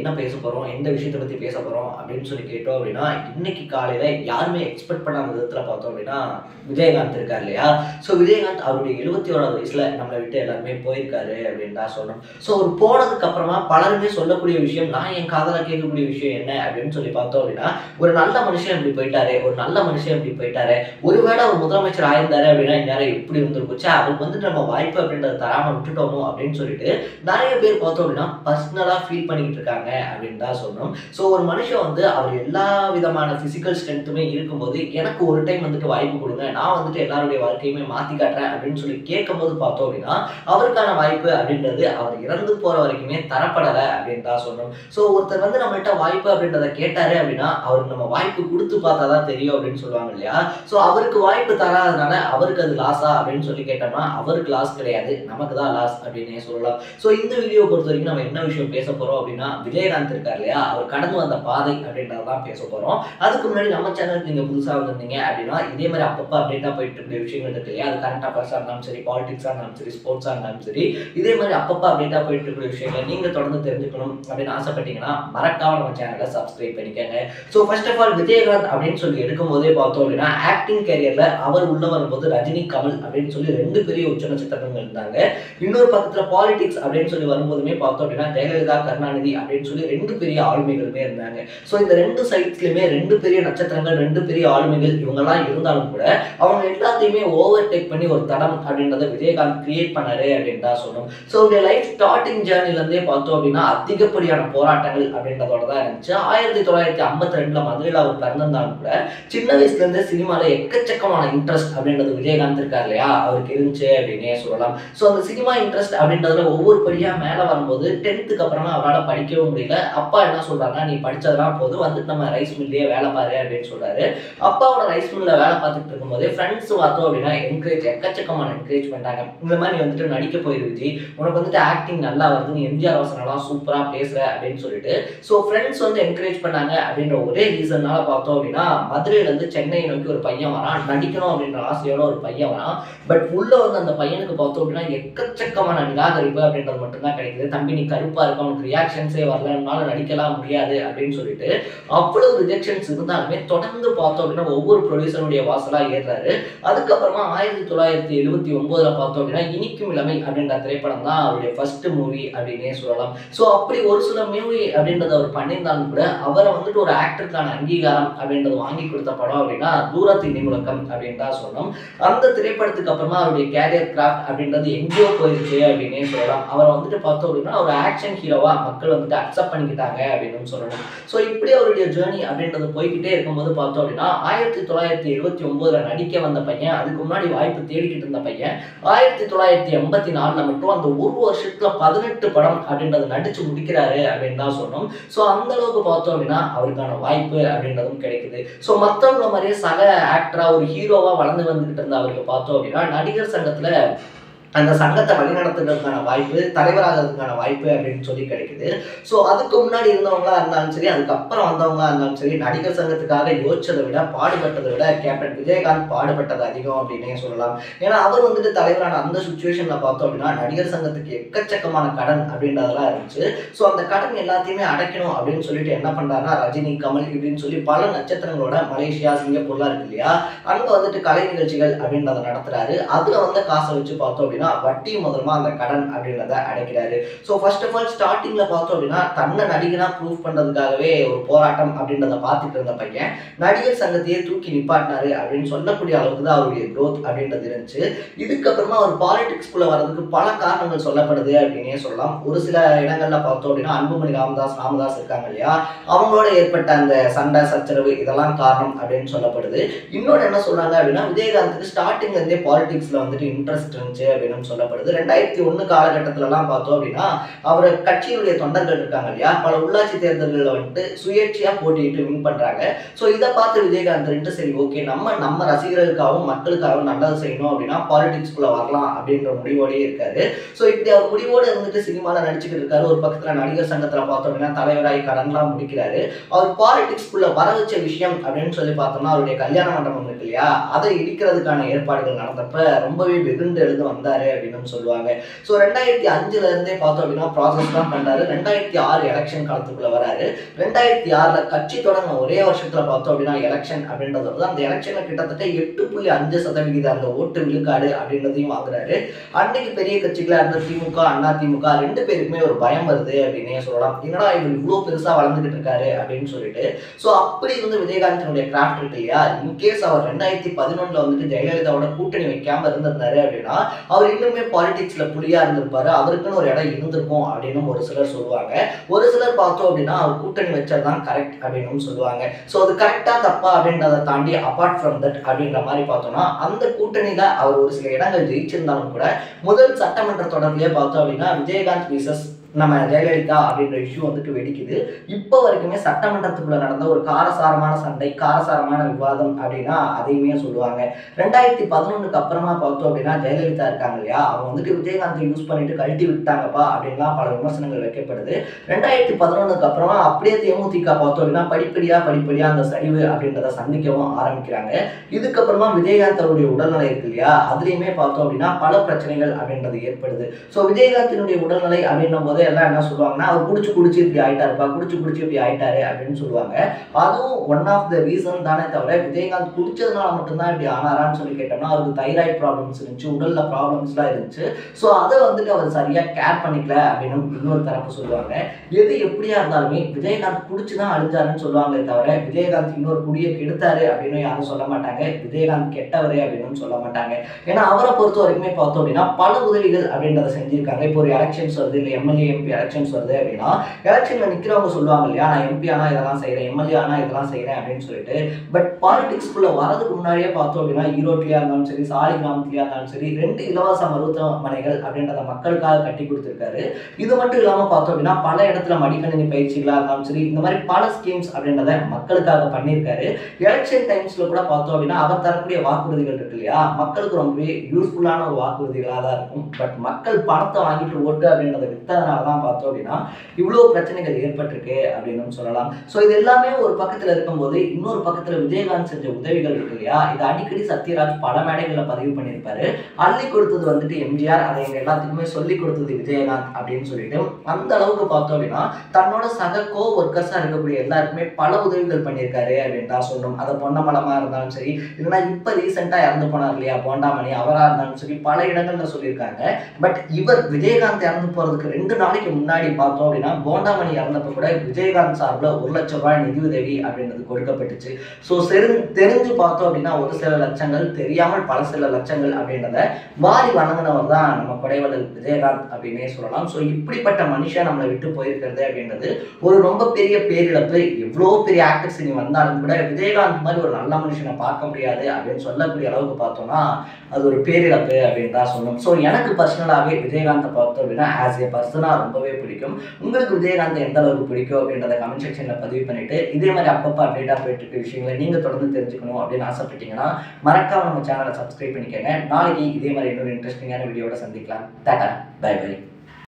என்ன பேச போறோம், எந்த விஷயத்த பத்தி பேச போறோம் அப்படின்னு சொல்லி கேட்டோம் அப்படின்னா, இன்னைக்கு காலையில யாருமே எக்ஸ்பெக்ட் பண்ணாத விதத்துல பார்த்தோம் அப்படின்னா, விஜயகாந்த் இருக்கார் இல்லையா? ஸோ விஜயகாந்த் அவருடைய 71வது வயசுல நம்மள விட்டு எல்லாருமே போயிருக்காரு அப்படின்னு தான் சொல்லணும். ஸோ அவர் போனதுக்கு அப்புறமா பலருமே சொல்லக்கூடிய விஷயம், நான் என் காதுல கேட்கக்கூடிய விஷயம் என்ன அப்படின்னு சொல்லி பார்த்தோம் அப்படின்னா, ஒரு நல்ல மனுஷன் இப்படி போயிட்டாரு, ஒரு நல்ல மனுஷன் இப்படி போயிட்டாரு. ஒருவேளை அவர் முதலமைச்சர் ஆயிருந்தாரு அப்படின்னா இந்நேரம் எப்படி இருந்திருக்கும், அவருக்கு வந்துட்டு நம்ம வாய்ப்பு அப்படின்றத தராம விட்டுட்டோமோ அப்படின்னு சொல்லிட்டு நிறைய பேர் பார்த்தோம் அப்படின்னா பர்சனலா ஃபீல் பண்ணிட்டு இருக்காங்க அப்படின்னு தான் சொல்லணும். ஸோ ஒரு மனுஷன் வந்து அவர் எல்லா விதமான பிசிக்கல் ஸ்ட்ரென்த்துமே இருக்கும்போது எனக்கு ஒரு டைம் வந்துட்டு வாய்ப்பு கொடுங்க, நான் வந்துட்டு எல்லாருடைய வாழ்க்கையுமே மாத்தி காட்டுறேன் அப்படின்னு சொல்லி கேட்கும்போது பார்த்தோம் அப்படின்னா அவருக்கான வாய்ப்பு அப்படின்றது அவர் இறந்து போற வரைக்குமே தரப்படலை அப்படின்னு தான் சொல்லணும். ஸோ ஒருத்தர் வந்து நம்மள்ட்ட வாய்ப்பு அப்படின்றத கேட்டாரு அப்படின்னா அவருக்கு நம்ம வாய்ப்பு கொடுத்து பார்த்தா தான் தெரியும் அப்படின்னு சொல்லுவாங்க இல்லையா? ஸோ அவருக்கு வாய்ப்பு தராதனால அவருக்கு அது லாஸா அப்படின்னு சொல்லி கேட்டோம்னா அவருக்கு லாஸ் கிடையாது, நமக்கு தான் லாஸ் அப்படின்னே சொல்லலாம். ஸோ இந்த வீடியோ பொறுத்த வரைக்கும் நம்ம என்ன விஷயம் பேச போறோம் அப்படின்னா, விஜயகாந்த் இருக்கார் இல்லையா, அவர் கடந்து வந்த பாதை அப்படின்றதான் பேச போறோம். அதுக்கு முன்னாடி நம்ம சேனலுக்கு நீங்க புதுசா வந்திருந்தீங்க அப்படின்னா இதே மாதிரி அப்பப்போ அப்டேட்டா போயிட்டு இருக்க விஷயங்கள் இருக்கு இல்லையா, அது கரண்ட் அஃபேர்ஸா இருந்தாலும் சரி, பாலிடிக்ஸா இருந்தாலும் சரி, ஸ்போர்ட்ஸா இருந்தாலும் சரி, இதே மாதிரி அப்பப்போ அப்டேட்டா போயிட்டு இருக்கிற விஷயங்களை நீங்க தொடர்ந்து தெரிஞ்சுக்கணும் அப்படின்னு ஆசைப்பட்டீங்கன்னா மறக்காம நம்ம சேனலை சப்ஸ்கிரைப் பண்ணிக்கங்க. So first of all Vijayakanth அப்படின்னு சொல்லி எடுக்கும் போதே பார்த்தோம் அப்படின்னா ஆக்டிங் கேரியர்ல அவர் உள்ள வரும்போது ரஜினி, கமல் அப்படின்னு சொல்லி ரெண்டு பெரிய உச்ச நட்சத்திரங்கள் இருந்தாங்க. இன்னொரு பக்கத்துல பாலிடிக்ஸ் அப்படின்னு சொல்லி வரும்போதுமே பார்த்தோம் அப்படின்னா ஜெயலலிதா, கருணாநிதி அப்படின்னு சொல்லி ரெண்டு பெரிய ஆளுமைகளுமே இருந்தாங்க. ஸோ இந்த ரெண்டு சைட்ஸ்லயுமே ரெண்டு பெரிய நட்சத்திரங்கள், ரெண்டு பெரிய ஆளுமைகள் இவங்கெல்லாம் இருந்தாலும் கூட அவங்க எல்லாத்தையுமே ஓவர் டேக் பண்ணி ஒரு தடம் அப்படின்றத விஜயகாந்த் கிரியேட் பண்ணாரு அப்படின்னு தான் சொல்லணும். ஸோ அவருடைய லைஃப் ஸ்டார்டிங் ஜேர்னில இருந்தே பார்த்தோம் அப்படின்னா அதிகப்படியான போராட்டங்கள் அப்படின்றதோட தான் இருந்துச்சு. 1952 மதுரையில் அவர் பிறந்திருந்தாலும் கூட சின்ன வயசுல இருந்தே சினிமால எக்கச்சக்கமான இன்ட்ரெஸ்ட் அப்படின்றது விஜயகாந்த் இருக்கார் இல்லையா அவருக்கு இருந்துச்சு அப்படின்னே சொல்லலாம். ஸோ அந்த சினிமா இன்ட்ரெஸ்ட் அப்படின்றதுல ஒவ்வொரு படியா மேல வரும்போது 10th அப்புறமா அவரால் படிக்கவும் முடியல. அப்பா என்ன சொல்றாங்க, நீ படிச்சதெல்லாம் போதும், வந்துட்டு நம்ம ரைஸ் மில்லையே வேலை பாரு அப்படின்னு சொல்றாரு. அப்பாவோட ரைஸ் மில்ல வேலை பார்த்துட்டு இருக்கும்போதே ஃப்ரெண்ட்ஸ் பார்த்தோம் அப்படின்னா எக்கச்சக்கமான என்கரேஜ் பண்ணாங்க. இந்த மாதிரி நீ வந்துட்டு நடிக்க போயிரு விஜய், உனக்கு வந்துட்டு ஆக்டிங் நல்லா வருது, நீ எம்ஜிஆர் வசனம்லாம் சூப்பரா பேசுற அப்படின்னு சொல்லிட்டு ஸோ ஃப்ரெண்ட்ஸ் வந்து என்கரேஜ் பண்ணாங்க அப்படின்ற ஒரே ரீசன்னால பார்த்தோம் அப்படின்னா மதுரையில இருந்து சென்னை நோக்கி ஒரு பையன் வரான், நடிக்கணும் அப்படின்ற ஆசையோட ஒரு பையன் வரான். பட் உள்ள வந்து அந்த பையனுக்கு பார்த்தோம் அப்படின்னா எக்கச்சக்கமான நிராகரிப்பு அப்படின்றது மட்டும்தான் கிடைக்குது. தம்பி நீ கருப்பா இருக்க, உனக்கு ரியாக்ஷன்ஸே வரல, உன்னால நடிக்கலாம் முடியாது அப்படின்னு சொல்லிட்டு அவ்வளவு ரிஜெக்ஷன்ஸ் இருந்தாலுமே தொடர்ந்து பார்த்தோம் அப்படின்னா ஒவ்வொரு ப்ரொடியூசருடைய வாசலா ஏறாரு. அதுக்கப்புறமா 1979 பார்த்தோம் அப்படின்னா இனிக்கும் இளமை அப்படின்ற திரைப்படம் தான் அவருடைய ஃபர்ஸ்ட் மூவி அப்படின்னே சொல்லலாம். ஸோ அப்படி ஒரு சில மூவி அப்படின்றத அவர் பண்ணியிருந்தாலும் கூட அவரை வந்துட்டு ஒரு ஆக்டருக்கான அங்கீகாரம் அப்படின்றது வாங்கி கொடுத்த படம் அப்படின்னா தூரத்து இடிமுழக்கம் அப்படின்னு தான் சொல்லணும். அந்த திரைப்படத்துக்கு அப்புறமா அவருடைய கேரியர் கிராஃப்ட் அப்படின்றது எங்கேயோ போயிருச்சு அப்படின்னே சொல்லலாம். அவரை வந்துட்டு பார்த்தோம் அப்படின்னா ஒரு ஆக்ஷன் ஹீரோவா மக்கள் வந்துட்டு அக்செப்ட் பண்ணிக்கிட்டாங்க அப்படின்னு சொல்லணும். ஸோ இப்படி அவருடைய ஜேர்னி அப்படின்றது போய்கிட்டே இருக்கும்போது பார்த்தோம் அப்படின்னா 1979 நடிக்க வந்த பையன், அதுக்கு முன்னாடி வாய்ப்பு தேடிக்கிட்டு இருந்த பையன் 1984 மட்டும் அந்த ஒரு வருஷத்துல 18 படம் அப்படின்றத நடிச்சு முடிக்கிறாரு அப்படின்னு தான் சொன்னோம். ஸோ அந்த அளவுக்கு பார்த்தோம் அப்படின்னா அவருக்கான வாய்ப்பு அப்படின்றதும் கிடைக்குது. ஸோ மற்றவங்கள மாதிரியே சக ஆக்டரா ஒரு ஹீரோவா வளர்ந்து வந்துகிட்டு இருந்த அவருக்கு பார்த்தோம் அப்படின்னா நடிகர் சங்கத்துல அந்த சங்கத்தை வழிநடத்துறதுக்கான வாய்ப்பு, தலைவராகிறதுக்கான வாய்ப்பு அப்படின்னு சொல்லி கிடைக்குது. ஸோ அதுக்கு முன்னாடி இருந்தவங்களா இருந்தாலும் சரி, அதுக்கப்புறம் வந்தவங்களா இருந்தாலும் சரி, நடிகர் சங்கத்துக்காக யோசிச்சதை விட பாடுபட்டதை விட கேப்டன் விஜயகாந்த் பாடுபட்டது அதிகம் அப்படின்னே சொல்லலாம். ஏன்னா அவர் வந்துட்டு தலைவரான அந்த சுச்சுவேஷன்ல பார்த்தோம் அப்படின்னா நடிகர் சங்கத்துக்கு எக்கச்சக்கமான கடன் அப்படின்றதெல்லாம் இருந்துச்சு. ஸோ அந்த கடன் எல்லாத்தையுமே அடைக்கணும் அப்படின்னு சொல்லிட்டு என்ன பண்றாருன்னா ரஜினி, கமல் இப்படின்னு சொல்லி பல நட்சத்திரங்களோட மலேசியா, சிங்கப்பூர்லாம் இருக்கு இல்லையா, அங்க வந்துட்டு கலை நிகழ்ச்சிகள் அப்படின்றத நடத்துறாரு. அதுல வந்து காசை வச்சு பார்த்தோம் அப்படின்னா வட்டி முதலமா அந்த கடன் அப்படின்றத அடைக்கிறாரு. ஸோ ஃபர்ஸ்ட் ஆஃப் ஆல் ஸ்டார்டிங்ல பார்த்தோம் அப்படின்னா தன்னை நடிகனா ப்ரூவ் பண்றதுக்காகவே ஒரு போராட்டம் அப்படின்றத பார்த்துட்டு இருந்த பையன் நடிகர் சங்கத்தையே தூக்கி நிப்பாட்டினாரு அப்படின்னு சொல்லக்கூடிய அளவுக்கு தான் அவருடைய growth அப்படின்றது இருந்துச்சு. இதுக்கப்புறமா அவர் பாலிடிக்ஸ்குள்ள வர்றதுக்கு பல காரணங்கள் சொல்லப்படுது அப்படின்னே சொல்லலாம். ஒரு சில இடங்கள்ல பார்த்தோம் அப்படின்னா அன்புமணி ராமதாஸ் இருக்காங்க இல்லையா, அவங்களோட ஏற்பட்ட அந்த சண்டை சச்சரவு இதெல்லாம் காரணம் அப்படின்னு சொல்லப்படுது. இன்னொன்று என்ன சொல்றாங்க அப்படின்னா விஜயகாந்துக்கு ஸ்டார்டிங்ல இருந்தே பாலிடிக்ஸ்ல வந்துட்டு இன்ட்ரெஸ்ட் இருந்துச்சு அப்படின்னு சொல்லப்படுது. 2001 காலகட்டத்திலலாம் பார்த்தோம் அப்படின்னா அவர் கட்சியினுடைய தொண்டர்கள் இருக்காங்க இல்லையா, பல உள்ளாட்சி தேர்தல்களில் வந்துட்டு சுயேட்சையா போட்டியிட்டு வின் பண்றாங்க. ஸோ இதை பார்த்து விஜயகாந்த் சரி ஓகே நம்ம ரசிகர்களுக்காகவும் மக்களுக்காகவும் நல்லது செய்யணும் அப்படின்னா பாலிடிக்ஸ்குள்ள வரலாம் அப்படின்ற முடிவோடயே இருக்காரு. ஸோ இப்படி அவர் முடிவோடு இருந்துட்டு சினிமாவில் நடிச்சுக்கிட்டு இருக்காரு. ஒரு பக்கத்தில் நடிகர் சங்கத்தில் பார்த்தோம் அப்படின்னா தலைவராகி கடன்லாம் முடிக்கிறாரு. அவர் பாலிடிக்ஸ்குள்ள வர வச்ச விஷயம் அப்படின்னு சொல்லி பார்த்தோம்னா அவருடைய கல்யாண மண்டபம் இருக்கு இல்லையா, அதை இடிக்கிறதுக்கான ஏற்பாடுகள் நடந்தப்ப ரொம்பவே வெகுண்டு எழுந்து வந்தாரு பண்ணாரு அப்படின்னு சொல்லுவாங்க. ஸோ 2005ல இருந்தே பார்த்தோம் அப்படின்னா ப்ராசஸ் தான் பண்றாரு. 2006 எலெக்ஷன் காலத்துக்குள்ள வராரு. 2006ல கட்சி தொடங்கின ஒரே வருஷத்துல பார்த்தோம் அப்படின்னா எலெக்ஷன் அப்படின்றது வருது. அந்த எலெக்ஷன்ல கிட்டத்தட்ட 8.5% அந்த ஓட்டு விழுக்காடு அப்படின்றதையும் வாங்குறாரு. அன்னைக்கு பெரிய கட்சிகளா இருந்த திமுக, அண்ணா திமுக 2 பேருக்குமே ஒரு பயம் வருது அப்படின்னே சொல்லலாம். என்னடா இவர் இவ்வளவு பெருசா வளர்ந்துகிட்டு இருக்காரு அப்படின்னு சொல்லிட்டு. ஸோ அப்படி வந்து விஜயகாந்தினுடைய கிராஃப்ட் இருக்கு இல்லையா, இன்கேஸ் அவர் 2011ல வந்துட்டு ஜெயலலிதாவோட கூட்டணி வைக்காம இருந்திருந்தாரு அப்படின்னா அவர் இன்னுமே பாலிடிக்ஸ்ல புலியா இருந்திருப்பாரு. அவருக்குன்னு ஒரு இடம் இருந்திருக்கும் அப்படின்னு ஒரு சிலர் சொல்லுவாங்க. ஒரு சிலர் பார்த்தோம் அப்படின்னா அவர் கூட்டணி வச்சதுதான் கரெக்ட் அப்படின்னு சொல்லுவாங்க. ஸோ அது கரெக்டா தப்பா அப்படின்றத தாண்டி அபார்ட் ஃப்ரம் தட் அப்படின்ற மாதிரி பார்த்தோம்னா அந்த கூட்டணியில அவர் ஒரு சில இடங்கள் ஜெயிச்சிருந்தாலும் கூட முதல் சட்டமன்ற தொடர்லயே பார்த்தோம் அப்படின்னா விஜயகாந்த் விசஸ் நம்ம ஜெயலலிதா அப்படின்ற இஷ்யூ வந்துட்டு வெடிக்குது. இப்போ வரைக்குமே சட்டமன்றத்துக்குள்ள நடந்த ஒரு காரசாரமான சண்டை, காரசாரமான விவாதம் அப்படின்னா அதையுமே சொல்லுவாங்க. 2011க்கு அப்புறமா பார்த்தோம் அப்படின்னா ஜெயலலிதா இருக்காங்க இல்லையா, அவங்க வந்துட்டு விஜயகாந்தை யூஸ் பண்ணிட்டு கழட்டி விட்டாங்கப்பா அப்படின்லாம் பல விமர்சனங்கள் வைக்கப்படுது. 2011க்கு அப்புறமா அப்படியே தேமுதிக பார்த்தோம் அப்படின்னா படிப்படியா அந்த சரிவு அப்படின்றத சந்திக்கவும் ஆரம்பிக்கிறாங்க. இதுக்கப்புறமா விஜயகாந்த் அவருடைய உடல்நிலை இருக்கு இல்லையா, அதுலயுமே பார்த்தோம் அப்படின்னா பல பிரச்சனைகள் அப்படின்றது ஏற்படுது. ஸோ விஜயகாந்தினுடைய உடல்நிலை அப்படின்னும் போது எல்லாம் என்ன சொல்லுவாங்கன்னா அவர் குடிச்சு இப்படி ஆயிட்டாருப்பா, குடிச்சு இப்படி ஆயிட்டாரு அப்படின்னு சொல்லுவாங்க. அதுவும் ஒன் ஆஃப் த ரீசன் தானே தவிர விஜயகாந்த் குடிச்சதுனால மட்டும்தான் இப்படி ஆனாரான்னு சொல்லி கேட்டோம்னா அவருக்கு தைராய்டு ப்ராப்ளம்ஸ் இருந்துச்சு, உடல்ல ப்ராப்ளம்ஸ்லாம் இருந்துச்சு. ஸோ அதை வந்துட்டு அவர் சரியா கேர் பண்ணிக்கல அப்படின்னு இன்னொரு தரப்பு சொல்லுவாங்க. எது எப்படியா இருந்தாலுமே விஜயகாந்த் குடிச்சுதான் அழிஞ்சாருன்னு சொல்லுவாங்களே தவிர விஜயகாந்த் இன்னொரு குடியை கெடுத்தாரு அப்படின்னு யாரும் சொல்ல மாட்டாங்க. விஜயகாந்த் கெட்டவரே அப்படின்னு சொல்ல மாட்டாங்க. ஏன்னா அவரை பொறுத்த வரைக்குமே பார்த்தோம் அப்படின்னா பல உதவிகள் அப்படின்றத செஞ்சிருக்காங்க. இப்போ ஒரு எலெக்ஷன்ஸ் வருது, இல்லை எம்எல்ஏ எம்பி எலெக்ஷன்ஸ் வருது அப்படின்னா எலெக்ஷன்ல நிக்கிறவங்க சொல்லுவாங்க இல்லையா, நான் எம்பி ஆனா இதெல்லாம் செய்யறேன், எம்எல்ஏ ஆனா இதெல்லாம் செய்யறேன் அப்படின்னு சொல்லிட்டு. பட் பாலிடிக்ஸ்குள்ள வரதுக்கு முன்னாடியே பார்த்தோம் அப்படின்னா ஈரோட்லயா இருந்தாலும் சரி, சாலிகிராமத்திலயா இருந்தாலும் சரி 2 இலவச மருத்துவமனைகள் அப்படின்றத மக்களுக்காக கட்டி கொடுத்திருக்காரு. இது மட்டும் இல்லாம பார்த்தோம் அப்படின்னா பல இடத்துல மடிக்கணினி பயிற்சிகளா இருந்தாலும் சரி, இந்த மாதிரி பல ஸ்கீம்ஸ் அப்படின்றத மக்களுக்காக பண்ணியிருக்காரு. எலெக்ஷன் டைம்ஸ்ல கூட பார்த்தோம் அப்படின்னா அவர் தரக்கூடிய வாக்குறுதிகள் இருக்கு இல்லையா, மக்களுக்கு ரொம்பவே யூஸ்ஃபுல்லான ஒரு வாக்குறுதிகளாக தான் இருக்கும். பட் மக்கள் பணத்தை வாங்கிட்டு ஓட்டு அப்படின்றத வித்ததுனால தான் பார்த்தோம் அப்படின்னா இவ்வளவு பிரச்சனைகள் ஏற்பட்டிருக்கு அப்படின்னு சொல்லலாம். ஸோ இது எல்லாமே ஒரு பக்கத்துல இருக்கும்போது இன்னொரு பக்கத்துல விஜயகாந்த் செஞ்ச உதவிகள் இருக்கு இல்லையா, இது அடிக்கடி சத்யராஜ் பல மேடைகளில் பதிவு பண்ணியிருப்பாரு. அள்ளி கொடுத்தது வந்துட்டு எம்ஜிஆர், அதை எங்க எல்லாத்துக்குமே சொல்லி கொடுத்தது விஜயகாந்த் அப்படின்னு சொல்லிட்டு அந்த அளவுக்கு பார்த்தோம் அப்படின்னா தன்னோட சக கோ ஒர்க்கர்ஸா இருக்கக்கூடிய எல்லாருக்குமே பல உதவிகள் பண்ணியிருக்காரு அப்படின்னு தான் சொல்லணும். அதை பொன்னமலமா இருந்தாலும் சரி, இல்லைன்னா இப்ப ரீசெண்டா இறந்து போனார் இல்லையா போண்டாமணி, அவரா இருந்தாலும் சரி பல இடங்கள்ல சொல்லியிருக்காங்க. பட் இவர் விஜயகாந்த் இறந்து போறதுக்கு 2 நாளைக்கு முன்னாடி பார்த்தோம் அப்படின்னா போண்டாமணி இறந்தப்ப கூட விஜயகாந்த் சார்பில் 1 லட்சம் ரூபாய் நிதி உதவி அப்படின்றது கொடுக்கப்பட்டுச்சு. ஸோ தெரிஞ்சு பார்த்தோம் அப்படின்னா ஒரு சில லட்சங்கள், தெரியாமல் பல சில லட்சங்கள் அப்படின்றத வாரி வணங்கினவர் தான் நம்ம கொடைவள்ளல் விஜயகாந்த் அப்படின்னே சொல்லலாம். ஸோ இப்படிப்பட்ட மனுஷன் நம்மளை விட்டு போயிருக்கிறது அப்படின்றது ஒரு ரொம்ப பெரிய பேரிழப்பு. எவ்வளோ பெரிய ஆக்டர்ஸ் இனி வந்தாலும் கூட விஜயகாந்த் மாதிரி ஒரு நல்ல மனுஷனை பார்க்க முடியாது அப்படின்னு சொல்லக்கூடிய அளவுக்கு பார்த்தோம்னா அது ஒரு பேரிழப்பு அப்படின்னு தான் சொல்லணும். ஸோ எனக்கு பர்சனலாகவே விஜயகாந்தை பார்த்தோம் அப்படின்னா ஆஸ் ஏ பர்சனாக ரொம்பவே பிடிக்கும். உங்களுக்கு விஜயகாந்த் எந்த அளவுக்கு பிடிக்கும் அப்படின்றத கமெண்ட் செக்ஷனில் பதிவு பண்ணிட்டு இதே மாதிரி அப்பப்போ அப்டேட்டாக போயிட்டு இருக்க விஷயங்களை நீங்கள் தொடர்ந்து தெரிஞ்சுக்கணும் அப்படின்னு ஆசைப்பட்டீங்கன்னா மறக்காம நம்ம சேனலை சப்ஸ்கிரைப் பண்ணிக்கோங்க. நாளைக்கு இதே மாதிரி இன்னொரு இன்ட்ரெஸ்டிங்கான வீடியோட சந்திக்கலாம். டாடா, பை பை.